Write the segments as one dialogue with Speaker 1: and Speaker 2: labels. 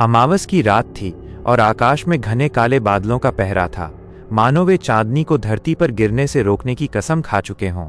Speaker 1: अमावस की रात थी और आकाश में घने काले बादलों का पहरा था, मानो वे चांदनी को धरती पर गिरने से रोकने की कसम खा चुके हों।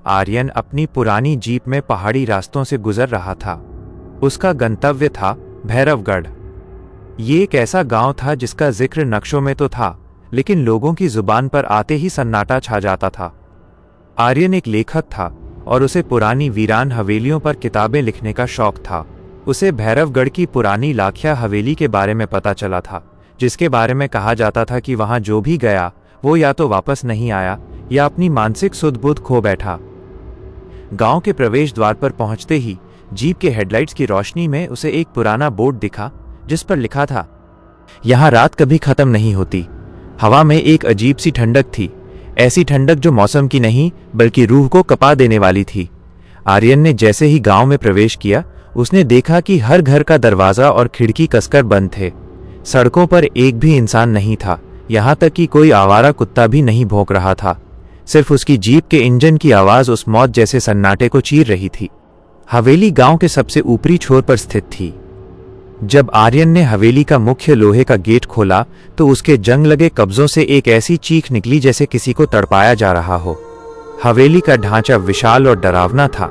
Speaker 1: आर्यन अपनी पुरानी जीप में पहाड़ी रास्तों से गुजर रहा था। उसका गंतव्य था भैरवगढ़। ये एक ऐसा गांव था जिसका जिक्र नक्शों में तो था, लेकिन लोगों की जुबान पर आते ही सन्नाटा छा जाता था। आर्यन एक लेखक था और उसे पुरानी वीरान हवेलियों पर किताबें लिखने का शौक था। उसे भैरवगढ़ की पुरानी लाखिया हवेली के बारे में पता चला था, जिसके बारे में कहा जाता था कि वहां जो भी गया वो या तो वापस नहीं आया या अपनी मानसिक सुध-बुध खो बैठा। गांव के प्रवेश द्वार पर पहुंचते ही जीप के हेडलाइट्स की रोशनी में उसे एक पुराना बोर्ड दिखा, जिस पर लिखा था, यहां रात कभी खत्म नहीं होती। हवा में एक अजीब सी ठंडक थी, ऐसी ठंडक जो मौसम की नहीं बल्कि रूह को कपा देने वाली थी। आर्यन ने जैसे ही गांव में प्रवेश किया, उसने देखा कि हर घर का दरवाजा और खिड़की कसकर बंद थे। सड़कों पर एक भी इंसान नहीं था, यहां तक कि कोई आवारा कुत्ता भी नहीं भौंक रहा था। सिर्फ उसकी जीप के इंजन की आवाज उस मौत जैसे सन्नाटे को चीर रही थी। हवेली गांव के सबसे ऊपरी छोर पर स्थित थी। जब आर्यन ने हवेली का मुख्य लोहे का गेट खोला तो उसके जंग लगे कब्जों से एक ऐसी चीख निकली जैसे किसी को तड़पाया जा रहा हो। हवेली का ढांचा विशाल और डरावना था।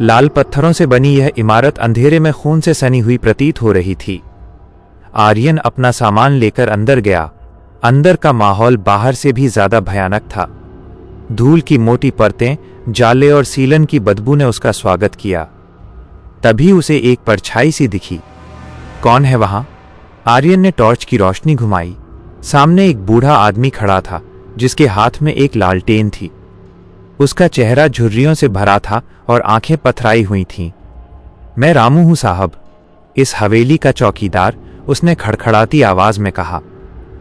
Speaker 1: लाल पत्थरों से बनी यह इमारत अंधेरे में खून से सनी हुई प्रतीत हो रही थी। आर्यन अपना सामान लेकर अंदर गया। अंदर का माहौल बाहर से भी ज्यादा भयानक था। धूल की मोटी परतें, जाले और सीलन की बदबू ने उसका स्वागत किया। तभी उसे एक परछाई सी दिखी। कौन है वहां? आर्यन ने टॉर्च की रोशनी घुमाई। सामने एक बूढ़ा आदमी खड़ा था, जिसके हाथ में एक लालटेन थी। उसका चेहरा झुर्रियों से भरा था और आंखें पथराई हुई थीं। मैं रामू हूं साहब, इस हवेली का चौकीदार, उसने खड़खड़ाती आवाज में कहा।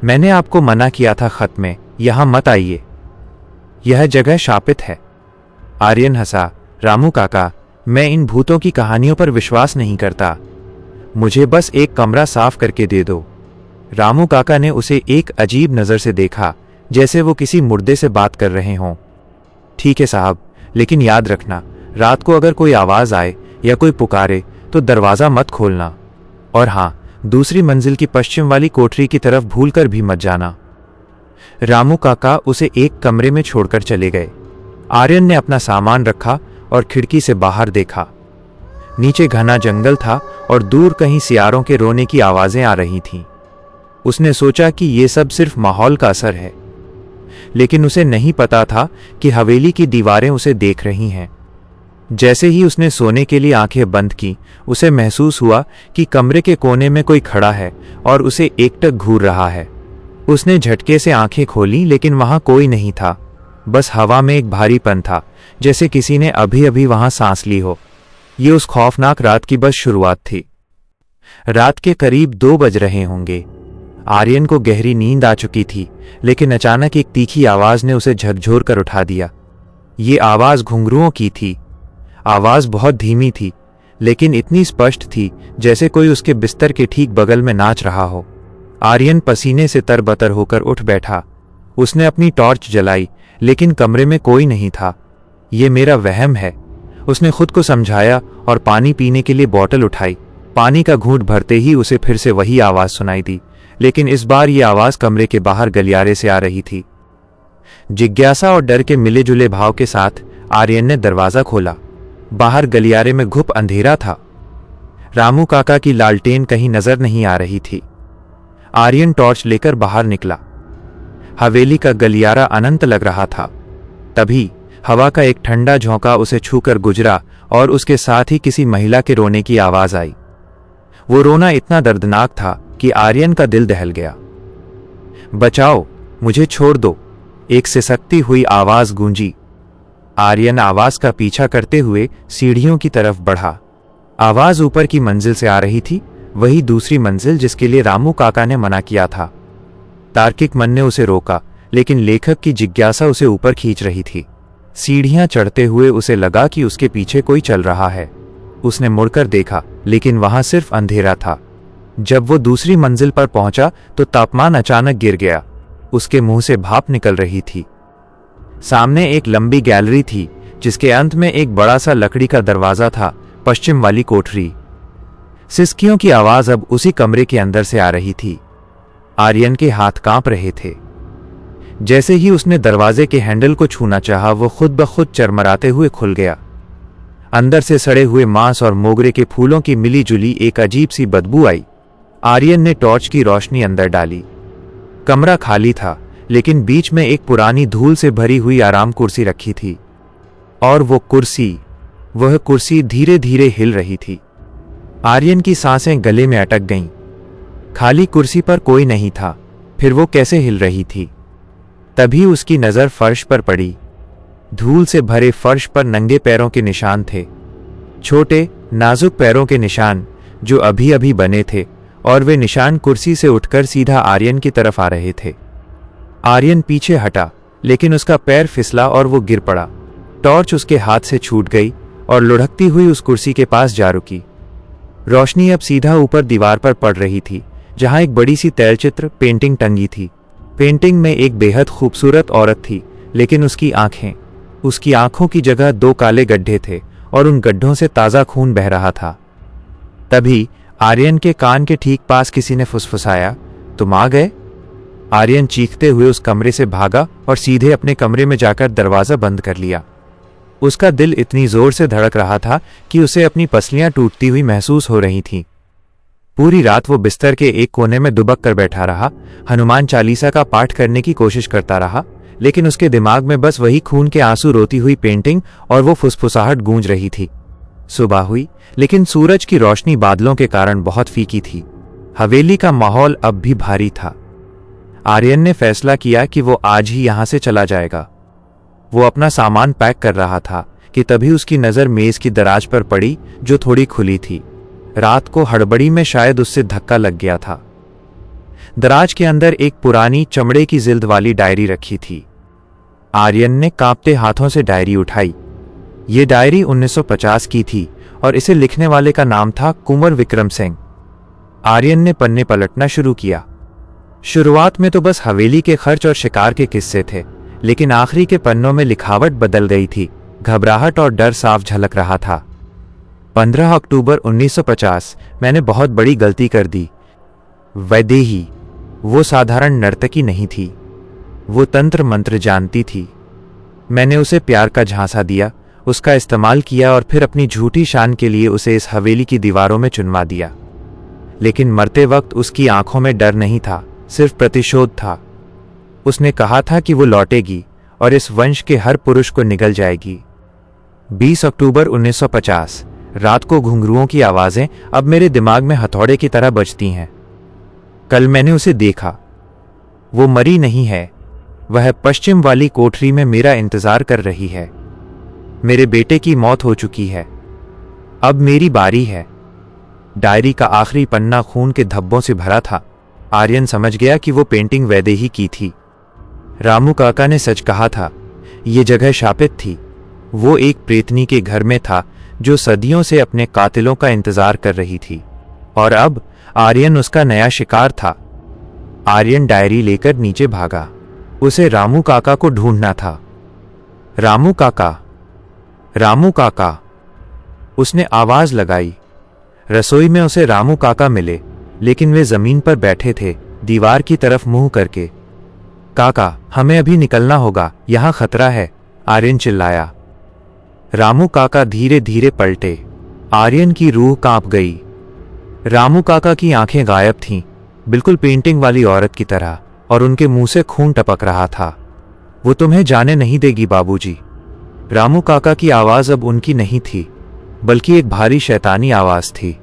Speaker 1: मैंने आपको मना किया था खत में, यहां मत आइए, यह जगह शापित है। आर्यन हंसा। रामू काका, मैं इन भूतों की कहानियों पर विश्वास नहीं करता, मुझे बस एक कमरा साफ करके दे दो। रामू काका ने उसे एक अजीब नजर से देखा, जैसे वो किसी मुर्दे से बात कर रहे हों। ठीक है साहब, लेकिन याद रखना, रात को अगर कोई आवाज आए या कोई पुकारे तो दरवाजा मत खोलना। और हां, दूसरी मंजिल की पश्चिम वाली कोठरी की तरफ भूलकर भी मत जाना। रामू काका उसे एक कमरे में छोड़कर चले गए। आर्यन ने अपना सामान रखा और खिड़की से बाहर देखा। नीचे घना जंगल था और दूर कहीं सियारों के रोने की आवाजें आ रही थीं। उसने सोचा कि ये सब सिर्फ माहौल का असर है, लेकिन उसे नहीं पता था कि हवेली की दीवारें उसे देख रही हैं। जैसे ही उसने सोने के लिए आंखें बंद की, उसे महसूस हुआ कि कमरे के कोने में कोई खड़ा है और उसे एकटक घूर रहा है। उसने झटके से आंखें खोलीं, लेकिन वहां कोई नहीं था। बस हवा में एक भारीपन था, जैसे किसी ने अभी अभी वहां सांस ली हो। ये उस खौफनाक रात की बस शुरुआत थी। रात के करीब 2 बज रहे होंगे। आर्यन को गहरी नींद आ चुकी थी, लेकिन अचानक एक तीखी आवाज ने उसे झकझोर कर उठा दिया। ये आवाज घुंघरुओं की थी। आवाज बहुत धीमी थी, लेकिन इतनी स्पष्ट थी जैसे कोई उसके बिस्तर के ठीक बगल में नाच रहा हो। आर्यन पसीने से तरबतर होकर उठ बैठा। उसने अपनी टॉर्च जलाई, लेकिन कमरे में कोई नहीं था। ये मेरा वहम है, उसने खुद को समझाया और पानी पीने के लिए बोतल उठाई। पानी का घूंट भरते ही उसे फिर से वही आवाज सुनाई दी, लेकिन इस बार ये आवाज कमरे के बाहर गलियारे से आ रही थी। जिज्ञासा और डर के मिले जुले भाव के साथ आर्यन ने दरवाजा खोला। बाहर गलियारे में घुप अंधेरा था। रामू काका की लालटेन कहीं नजर नहीं आ रही थी। आर्यन टॉर्च लेकर बाहर निकला। हवेली का गलियारा अनंत लग रहा था। तभी हवा का एक ठंडा झोंका उसे छूकर गुजरा और उसके साथ ही किसी महिला के रोने की आवाज आई। वो रोना इतना दर्दनाक था कि आर्यन का दिल दहल गया। बचाओ, मुझे छोड़ दो, एक सिसकती हुई आवाज गूंजी। आर्यन आवाज का पीछा करते हुए सीढ़ियों की तरफ बढ़ा। आवाज ऊपर की मंजिल से आ रही थी, वही दूसरी मंजिल जिसके लिए रामू काका ने मना किया था। तार्किक मन ने उसे रोका, लेकिन लेखक की जिज्ञासा उसे ऊपर खींच रही थी। सीढ़ियां चढ़ते हुए उसे लगा कि उसके पीछे कोई चल रहा है। उसने मुड़कर देखा, लेकिन वहां सिर्फ अंधेरा था। जब वो दूसरी मंजिल पर पहुंचा तो तापमान अचानक गिर गया। उसके मुंह से भाप निकल रही थी। सामने एक लंबी गैलरी थी, जिसके अंत में एक बड़ा सा लकड़ी का दरवाजा था, पश्चिम वाली कोठरी। सिसकियों की आवाज अब उसी कमरे के अंदर से आ रही थी। आर्यन के हाथ कांप रहे थे। जैसे ही उसने दरवाजे के हैंडल को छूना चाहा, वो खुद ब खुद चरमराते हुए खुल गया। अंदर से सड़े हुए मांस और मोगरे के फूलों की मिली जुली एक अजीब सी बदबू आई। आर्यन ने टॉर्च की रोशनी अंदर डाली। कमरा खाली था, लेकिन बीच में एक पुरानी धूल से भरी हुई आराम कुर्सी रखी थी। और वह कुर्सी धीरे धीरे हिल रही थी। आर्यन की सांसें गले में अटक गईं। खाली कुर्सी पर कोई नहीं था, फिर वो कैसे हिल रही थी? तभी उसकी नजर फर्श पर पड़ी। धूल से भरे फर्श पर नंगे पैरों के निशान थे, छोटे नाजुक पैरों के निशान जो अभी अभी बने थे, और वे निशान कुर्सी से उठकर सीधा आर्यन की तरफ आ रहे थे। आर्यन पीछे हटा, लेकिन उसका पैर फिसला और वो गिर पड़ा। टॉर्च उसके हाथ से छूट गई और लुढ़कती हुई उस कुर्सी के पास जा रुकी। रोशनी अब सीधा ऊपर दीवार पर पड़ रही थी, जहां एक बड़ी सी तैलचित्र पेंटिंग टंगी थी। पेंटिंग में एक बेहद खूबसूरत औरत थी, लेकिन उसकी आंखों की जगह 2 काले गड्ढे थे और उन गड्ढों से ताज़ा खून बह रहा था। तभी आर्यन के कान के ठीक पास किसी ने फुसफुसाया, "तुम आ गए?" आर्यन चीखते हुए उस कमरे से भागा और सीधे अपने कमरे में जाकर दरवाज़ा बंद कर लिया। उसका दिल इतनी जोर से धड़क रहा था कि उसे अपनी पसलियां टूटती हुई महसूस हो रही थीं। पूरी रात वो बिस्तर के एक कोने में दुबक कर बैठा रहा, हनुमान चालीसा का पाठ करने की कोशिश करता रहा, लेकिन उसके दिमाग में बस वही खून के आंसू रोती हुई पेंटिंग और वो फुसफुसाहट गूंज रही थी। सुबह हुई, लेकिन सूरज की रोशनी बादलों के कारण बहुत फीकी थी। हवेली का माहौल अब भी भारी था। आर्यन ने फैसला किया कि वो आज ही यहां से चला जाएगा। वो अपना सामान पैक कर रहा था कि तभी उसकी नजर मेज की दराज पर पड़ी, जो थोड़ी खुली थी। रात को हड़बड़ी में शायद उससे धक्का लग गया था। दराज के अंदर एक पुरानी चमड़े की जिल्द वाली डायरी रखी थी। आर्यन ने कांपते हाथों से डायरी उठाई। ये डायरी 1950 की थी और इसे लिखने वाले का नाम था कुंवर विक्रम सिंह। आर्यन ने पन्ने पलटना शुरू किया। शुरुआत में तो बस हवेली के खर्च और शिकार के किस्से थे, लेकिन आखिरी के पन्नों में लिखावट बदल गई थी। घबराहट और डर साफ झलक रहा था। 15 अक्टूबर 1950, मैंने बहुत बड़ी गलती कर दी। वैदेही, वो साधारण नर्तकी नहीं थी, वो तंत्र मंत्र जानती थी। मैंने उसे प्यार का झांसा दिया, उसका इस्तेमाल किया और फिर अपनी झूठी शान के लिए उसे इस हवेली की दीवारों में चुनवा दिया। लेकिन मरते वक्त उसकी आंखों में डर नहीं था, सिर्फ प्रतिशोध था। उसने कहा था कि वो लौटेगी और इस वंश के हर पुरुष को निगल जाएगी। 20 अक्टूबर 1950, रात को घुंघरुओं की आवाजें अब मेरे दिमाग में हथौड़े की तरह बजती हैं। कल मैंने उसे देखा। वो मरी नहीं है, वह पश्चिम वाली कोठरी में मेरा इंतजार कर रही है। मेरे बेटे की मौत हो चुकी है, अब मेरी बारी है। डायरी का आखिरी पन्ना खून के धब्बों से भरा था। आर्यन समझ गया कि वो पेंटिंग वैदेही की थी। रामू काका ने सच कहा था, ये जगह शापित थी। वो एक प्रेतनी के घर में था जो सदियों से अपने कातिलों का इंतजार कर रही थी, और अब आर्यन उसका नया शिकार था। आर्यन डायरी लेकर नीचे भागा। उसे रामू काका को ढूंढना था। रामू काका, रामू काका, उसने आवाज लगाई। रसोई में उसे रामू काका मिले, लेकिन वे जमीन पर बैठे थे, दीवार की तरफ मुंह करके। काका, हमें अभी निकलना होगा, यहां खतरा है, आर्यन चिल्लाया। रामू काका धीरे धीरे पलटे। आर्यन की रूह कांप गई। रामू काका की आंखें गायब थीं, बिल्कुल पेंटिंग वाली औरत की तरह, और उनके मुंह से खून टपक रहा था। वो तुम्हें जाने नहीं देगी बाबूजी। रामू काका की आवाज अब उनकी नहीं थी, बल्कि एक भारी शैतानी आवाज थी।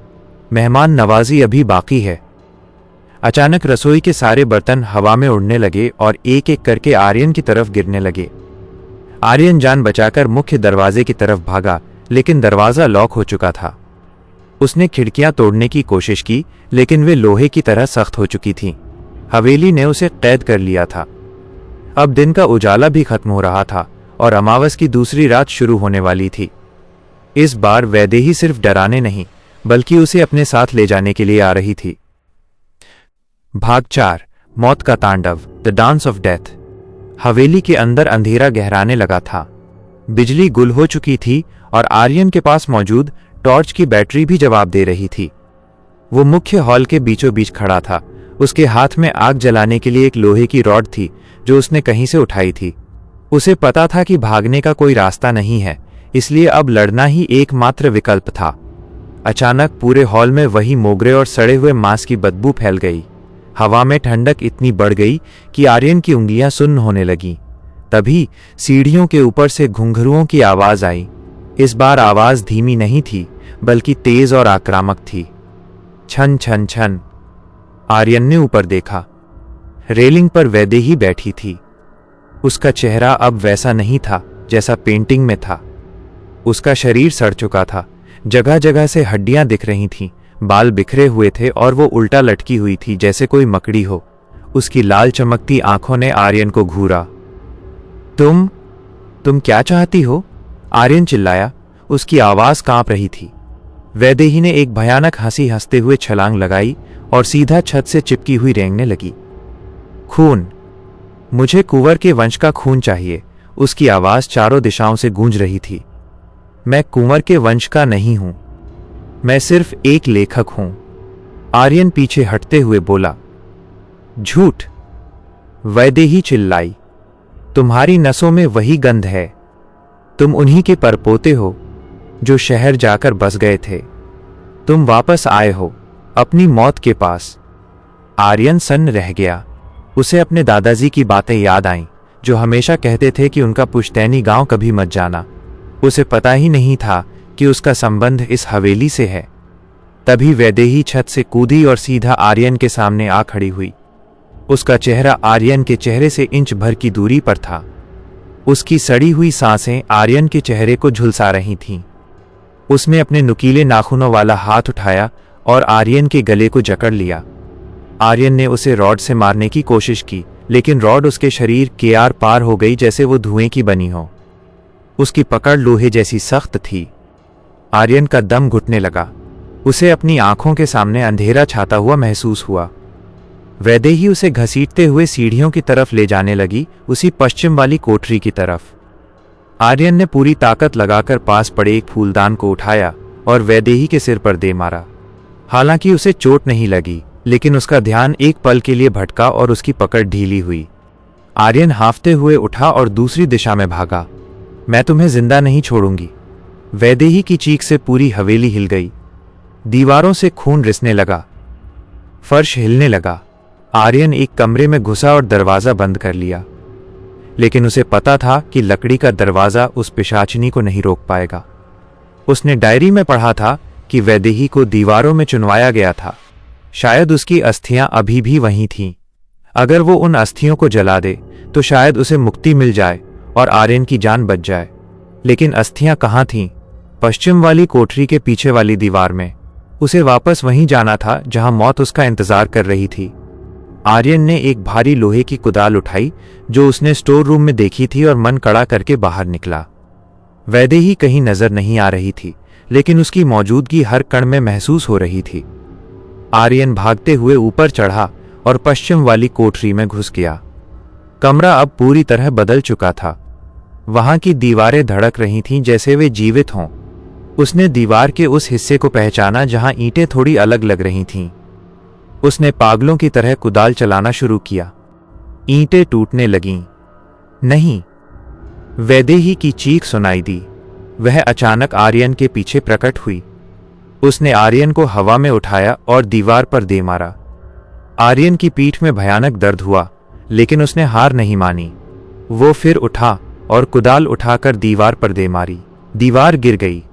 Speaker 1: मेहमान नवाजी अभी बाकी है। अचानक रसोई के सारे बर्तन हवा में उड़ने लगे और एक एक करके आर्यन की तरफ गिरने लगे। आर्यन जान बचाकर मुख्य दरवाजे की तरफ भागा, लेकिन दरवाजा लॉक हो चुका था। उसने खिड़कियां तोड़ने की कोशिश की, लेकिन वे लोहे की तरह सख्त हो चुकी थीं। हवेली ने उसे कैद कर लिया था। अब दिन का उजाला भी खत्म हो रहा था और अमावस की दूसरी रात शुरू होने वाली थी। इस बार वैदेही सिर्फ डराने नहीं, बल्कि उसे अपने साथ ले जाने के लिए आ रही थी। भाग 4, मौत का तांडव, द डांस ऑफ डेथ। हवेली के अंदर अंधेरा गहराने लगा था। बिजली गुल हो चुकी थी और आर्यन के पास मौजूद टॉर्च की बैटरी भी जवाब दे रही थी। वो मुख्य हॉल के बीचों बीच खड़ा था। उसके हाथ में आग जलाने के लिए एक लोहे की रॉड थी जो उसने कहीं से उठाई थी। उसे पता था कि भागने का कोई रास्ता नहीं है, इसलिए अब लड़ना ही एकमात्र विकल्प था। अचानक पूरे हॉल में वही मोगरे और सड़े हुए मांस की बदबू फैल गई। हवा में ठंडक इतनी बढ़ गई कि आर्यन की उंगलियां सुन्न होने लगीं। तभी सीढ़ियों के ऊपर से घुंघरुओं की आवाज आई। इस बार आवाज धीमी नहीं थी, बल्कि तेज और आक्रामक थी। छन छन छन। आर्यन ने ऊपर देखा। रेलिंग पर वैदेही बैठी थी। उसका चेहरा अब वैसा नहीं था जैसा पेंटिंग में था। उसका शरीर सड़ चुका था, जगह जगह से हड्डियां दिख रही थीं, बाल बिखरे हुए थे और वो उल्टा लटकी हुई थी जैसे कोई मकड़ी हो। उसकी लाल चमकती आंखों ने आर्यन को घूरा। तुम क्या चाहती हो? आर्यन चिल्लाया। उसकी आवाज कांप रही थी। वैदेही ने एक भयानक हंसी हंसते हुए छलांग लगाई और सीधा छत से चिपकी हुई रेंगने लगी। खून, मुझे कुंवर के वंश का खून चाहिए। उसकी आवाज चारों दिशाओं से गूंज रही थी। मैं कुंवर के वंश का नहीं हूं, मैं सिर्फ एक लेखक हूं। आर्यन पीछे हटते हुए बोला। झूठ, वैदेही चिल्लाई। तुम्हारी नसों में वही गंध है। तुम उन्हीं के परपोते हो जो शहर जाकर बस गए थे। तुम वापस आए हो अपनी मौत के पास। आर्यन सन्न रह गया। उसे अपने दादाजी की बातें याद आईं, जो हमेशा कहते थे कि उनका पुश्तैनी गांव कभी मत जाना। उसे पता ही नहीं था कि उसका संबंध इस हवेली से है। तभी वैदेही छत से कूदी और सीधा आर्यन के सामने आ खड़ी हुई। उसका चेहरा आर्यन के चेहरे से इंच भर की दूरी पर था। उसकी सड़ी हुई सांसें आर्यन के चेहरे को झुलसा रही थीं। उसने अपने नुकीले नाखूनों वाला हाथ उठाया और आर्यन के गले को जकड़ लिया। आर्यन ने उसे रॉड से मारने की कोशिश की, लेकिन रॉड उसके शरीर के आर पार हो गई जैसे वो धुएं की बनी हो। उसकी पकड़ लोहे जैसी सख्त थी। आर्यन का दम घुटने लगा। उसे अपनी आंखों के सामने अंधेरा छाता हुआ महसूस हुआ। वैदेही उसे घसीटते हुए सीढ़ियों की तरफ ले जाने लगी, उसी पश्चिम वाली कोठरी की तरफ। आर्यन ने पूरी ताकत लगाकर पास पड़े एक फूलदान को उठाया और वैदेही के सिर पर दे मारा। हालांकि उसे चोट नहीं लगी, लेकिन उसका ध्यान एक पल के लिए भटका और उसकी पकड़ ढीली हुई। आर्यन हांफते हुए उठा और दूसरी दिशा में भागा। मैं तुम्हें जिंदा नहीं छोड़ूंगी। वैदेही की चीख से पूरी हवेली हिल गई। दीवारों से खून रिसने लगा, फर्श हिलने लगा। आर्यन एक कमरे में घुसा और दरवाजा बंद कर लिया, लेकिन उसे पता था कि लकड़ी का दरवाजा उस पिशाचिनी को नहीं रोक पाएगा। उसने डायरी में पढ़ा था कि वैदेही को दीवारों में चुनवाया गया था। शायद उसकी अस्थियां अभी भी वहीं थीं। अगर वो उन अस्थियों को जला दे तो शायद उसे मुक्ति मिल जाए और आर्यन की जान बच जाए। लेकिन अस्थियां कहाँ थीं? पश्चिम वाली कोठरी के पीछे वाली दीवार में। उसे वापस वहीं जाना था जहां मौत उसका इंतजार कर रही थी। आर्यन ने एक भारी लोहे की कुदाल उठाई जो उसने स्टोर रूम में देखी थी और मन कड़ा करके बाहर निकला। वैदेही कहीं नजर नहीं आ रही थी, लेकिन उसकी मौजूदगी हर कण में महसूस हो रही थी। आर्यन भागते हुए ऊपर चढ़ा और पश्चिम वाली कोठरी में घुस गया। कमरा अब पूरी तरह बदल चुका था। वहां की दीवारें धड़क रही थीं जैसे वे जीवित हों। उसने दीवार के उस हिस्से को पहचाना जहां ईंटें थोड़ी अलग लग रही थीं। उसने पागलों की तरह कुदाल चलाना शुरू किया। ईंटें टूटने लगीं। नहीं, वैदेही की चीख सुनाई दी। वह अचानक आर्यन के पीछे प्रकट हुई। उसने आर्यन को हवा में उठाया और दीवार पर दे मारा। आर्यन की पीठ में भयानक दर्द हुआ, लेकिन उसने हार नहीं मानी। वो फिर उठा और कुदाल उठाकर दीवार पर दे मारी। दीवार गिर गई।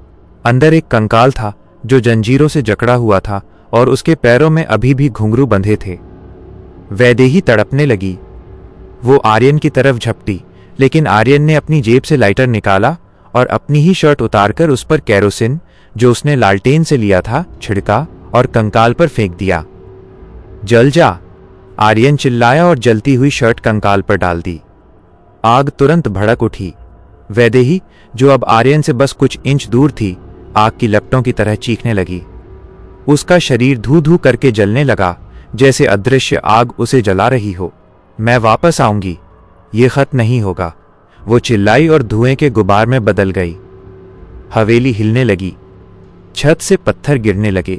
Speaker 1: अंदर एक कंकाल था जो जंजीरों से जकड़ा हुआ था और उसके पैरों में अभी भी घुंघरू बंधे थे। वैदेही तड़पने लगी। वो आर्यन की तरफ झपटी, लेकिन आर्यन ने अपनी जेब से लाइटर निकाला और अपनी ही शर्ट उतारकर उस पर केरोसिन, जो उसने लालटेन से लिया था, छिड़का और कंकाल पर फेंक दिया। जल जा, आर्यन चिल्लाया और जलती हुई शर्ट कंकाल पर डाल दी। आग तुरंत भड़क उठी। वैदेही, जो अब आर्यन से बस कुछ इंच दूर थी, आग की लपटों की तरह चीखने लगी। उसका शरीर धू धू करके जलने लगा, जैसे अदृश्य आग उसे जला रही हो। मैं वापस आऊंगी, ये खत्म नहीं होगा, वो चिल्लाई और धुएं के गुबार में बदल गई। हवेली हिलने लगी। छत से पत्थर गिरने लगे।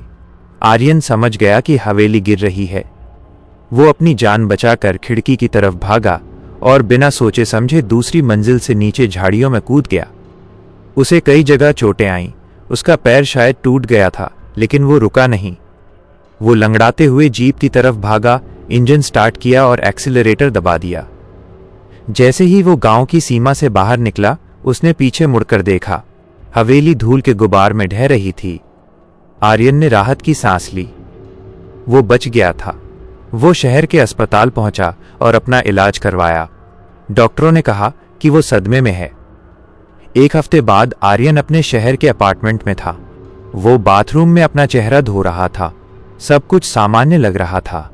Speaker 1: आर्यन समझ गया कि हवेली गिर रही है। वो अपनी जान बचाकर खिड़की की तरफ भागा और बिना सोचे समझे दूसरी मंजिल से नीचे झाड़ियों में कूद गया। उसे कई जगह चोटें आईं। उसका पैर शायद टूट गया था, लेकिन वो रुका नहीं। वो लंगड़ाते हुए जीप की तरफ भागा, इंजन स्टार्ट किया और एक्सीलरेटर दबा दिया। जैसे ही वो गांव की सीमा से बाहर निकला, उसने पीछे मुड़कर देखा। हवेली धूल के गुबार में ढह रही थी। आर्यन ने राहत की सांस ली। वो बच गया था। वो शहर के अस्पताल पहुंचा और अपना इलाज करवाया। डॉक्टरों ने कहा कि वो सदमे में है। एक हफ्ते बाद आर्यन अपने शहर के अपार्टमेंट में था। वो बाथरूम में अपना चेहरा धो रहा था। सब कुछ सामान्य लग रहा था।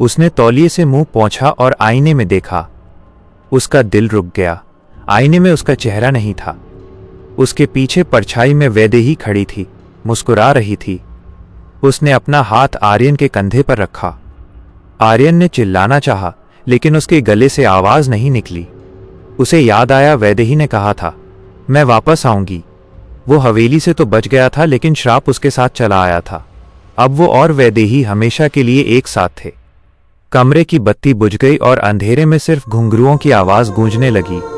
Speaker 1: उसने तौलिए से मुंह पोंछा और आईने में देखा। उसका दिल रुक गया। आईने में उसका चेहरा नहीं था। उसके पीछे परछाई में वैदेही खड़ी थी, मुस्कुरा रही थी। उसने अपना हाथ आर्यन के कंधे पर रखा। आर्यन ने चिल्लाना चाहा, लेकिन उसके गले से आवाज नहीं निकली। उसे याद आया वैदेही ने कहा था, मैं वापस आऊंगी। वो हवेली से तो बच गया था, लेकिन श्राप उसके साथ चला आया था। अब वो और वैदेही हमेशा के लिए एक साथ थे। कमरे की बत्ती बुझ गई और अंधेरे में सिर्फ घुंघरुओं की आवाज गूंजने लगी।